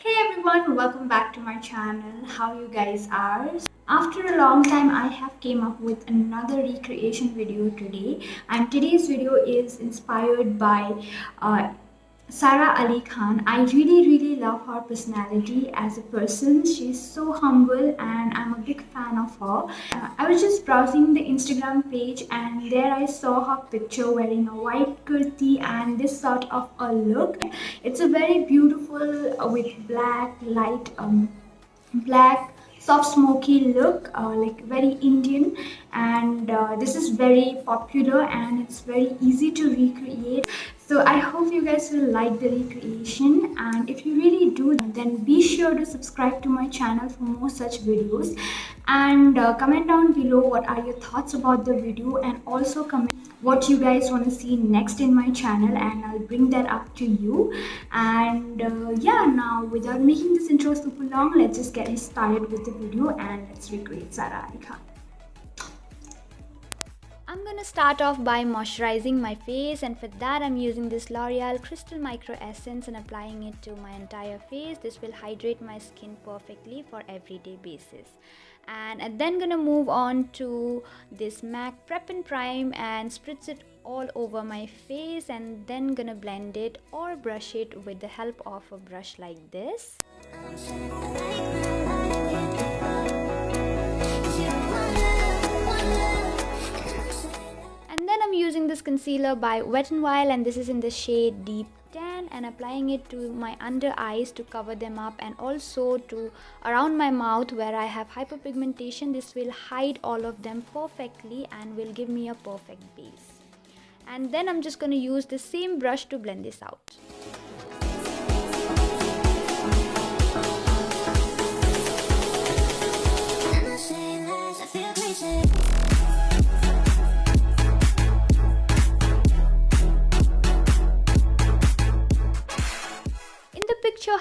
Hey everyone, welcome back to my channel. How you guys are? After a long time I have came up with another recreation video today, and today's video is inspired by SARA Ali Khan. I really love her personality as a person. She's so humble and I'm a big fan of her. I was just browsing the Instagram page and there I saw her picture wearing a white kurti and this sort of a look. It's a very beautiful with black light black soft smoky look, like very Indian, and this is very popular and it's very easy to recreate. So I hope you guys will like the recreation, and if you really do, then be sure to subscribe to my channel for more such videos, and comment down below what are your thoughts about the video, and also comment what you guys want to see next in my channel and I'll bring that up to you. And yeah, now without making this intro super long, let's just get started with the video and let's recreate SARA Ali Khan. I'm gonna start off by moisturizing my face, and for that I'm using this L'Oreal Crystal Micro Essence and applying it to my entire face. This will hydrate my skin perfectly for everyday basis. And then gonna move on to this MAC Prep and Prime and spritz it all over my face, and then gonna blend it or brush it with the help of a brush like this. And then I'm using this concealer by Wet n Wild, and this is in the shade Deep Tan, and applying it to my under eyes to cover them up, and also to around my mouth where I have hyperpigmentation. This will hide all of them perfectly and will give me a perfect base. And then I'm just going to use the same brush to blend this out.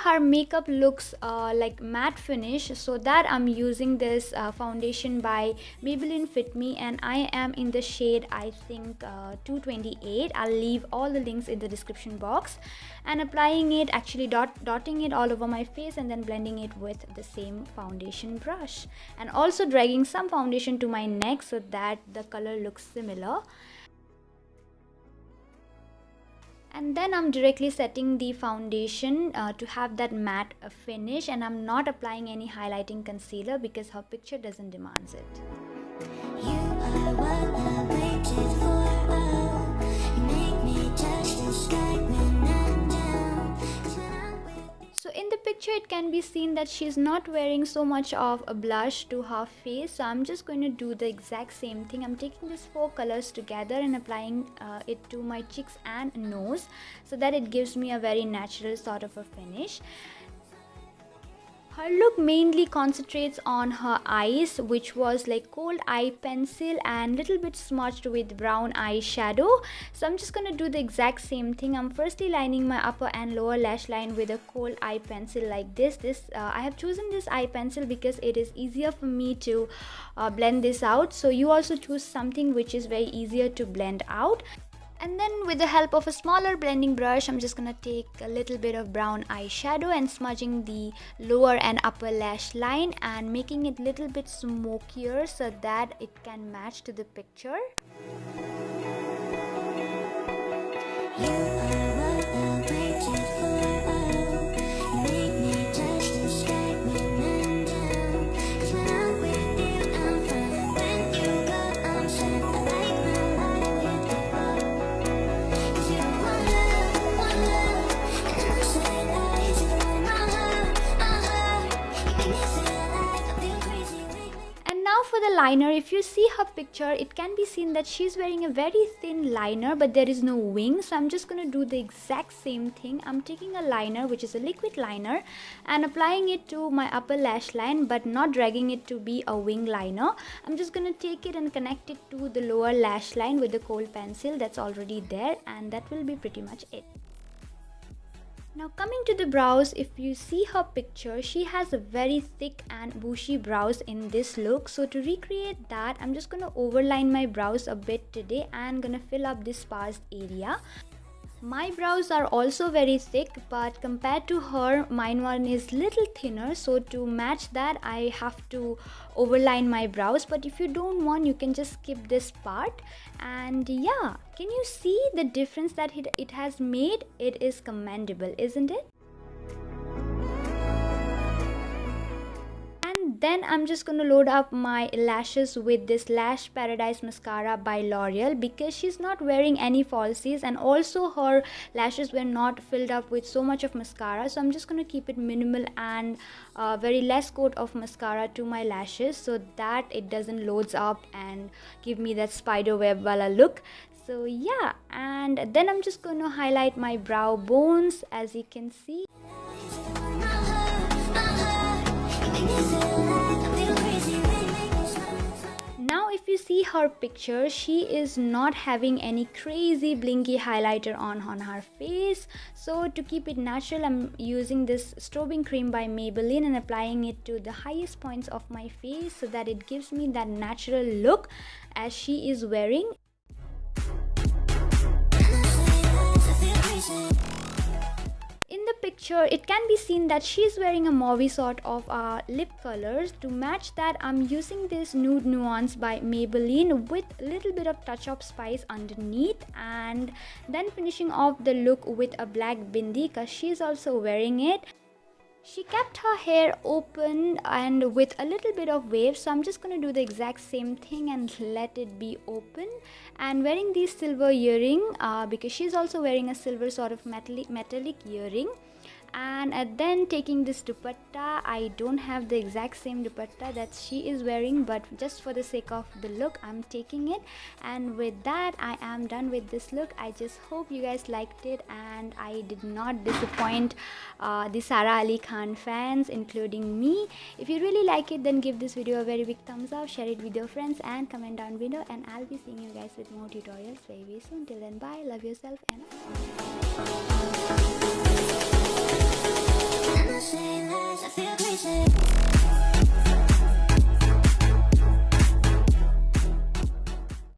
Her makeup looks like matte finish, so that I'm using this foundation by Maybelline Fit Me, and I am in the shade I think 228. I'll leave all the links in the description box, and applying it, actually dotting it all over my face and then blending it with the same foundation brush, and also dragging some foundation to my neck so that the color looks similar. And then I'm directly setting the foundation to have that matte finish, and I'm not applying any highlighting concealer because her picture doesn't demand it. You are what I waited for, oh, you make me touch the sky when I'm down. So in the picture it can be seen that she's not wearing so much of a blush to her face, so I'm just going to do the exact same thing. I'm taking these four colors together and applying it to my cheeks and nose so that it gives me a very natural sort of a finish. Her look mainly concentrates on her eyes, which was like cold eye pencil and little bit smudged with brown eyeshadow. So I'm just going to do the exact same thing. I'm firstly lining my upper and lower lash line with a cold eye pencil like this. I have chosen this eye pencil because it is easier for me to blend this out. So you also choose something which is very easier to blend out. And then with the help of a smaller blending brush, I'm just gonna take a little bit of brown eyeshadow and smudging the lower and upper lash line and making it a little bit smokier so that it can match to the picture. For the liner, if you see her picture, it can be seen that she's wearing a very thin liner, but there is no wing. So I'm just going to do the exact same thing. I'm taking a liner, which is a liquid liner, and applying it to my upper lash line, but not dragging it to be a wing liner. I'm just going to take it and connect it to the lower lash line with the kohl pencil that's already there, and that will be pretty much it. Now coming to the brows, if you see her picture, she has a very thick and bushy brows in this look. So to recreate that, I'm just going to overline my brows a bit today and gonna fill up this sparse area. My brows are also very thick, but compared to her, mine one is little thinner, so to match that I have to overline my brows. But if you don't want, you can just skip this part. And yeah, can you see the difference that it has made? It is commendable, isn't it? Then I'm just going to load up my lashes with this Lash Paradise mascara by L'Oreal, because she's not wearing any falsies and also her lashes were not filled up with so much of mascara. So I'm just going to keep it minimal and very less coat of mascara to my lashes so that it doesn't loads up and give me that spider web wala look. So yeah, and then I'm just going to highlight my brow bones, as you can see. Now if you see her picture, she is not having any crazy blinky highlighter on her face. So to keep it natural, I'm using this strobing cream by Maybelline and applying it to the highest points of my face so that it gives me that natural look as she is wearing. In the picture, it can be seen that she's wearing a mauve sort of lip colors. To match that, I'm using this Nude Nuance by Maybelline with a little bit of touch of spice underneath, and then finishing off the look with a black bindi because she's also wearing it. She kept her hair open and with a little bit of waves, so I'm just going to do the exact same thing and let it be open. And wearing these silver earring because she's also wearing a silver sort of metallic earring. And then taking this dupatta, I don't have the exact same dupatta that she is wearing, but just for the sake of the look, I'm taking it. And with that, I am done with this look. I just hope you guys liked it and I did not disappoint the SARA Ali Khan fans, including me. If you really like it, then give this video a very big thumbs up, share it with your friends and comment down below, and I'll be seeing you guys with more tutorials very, very soon. Till then, bye, love yourself, and I say lies, I feel crazy.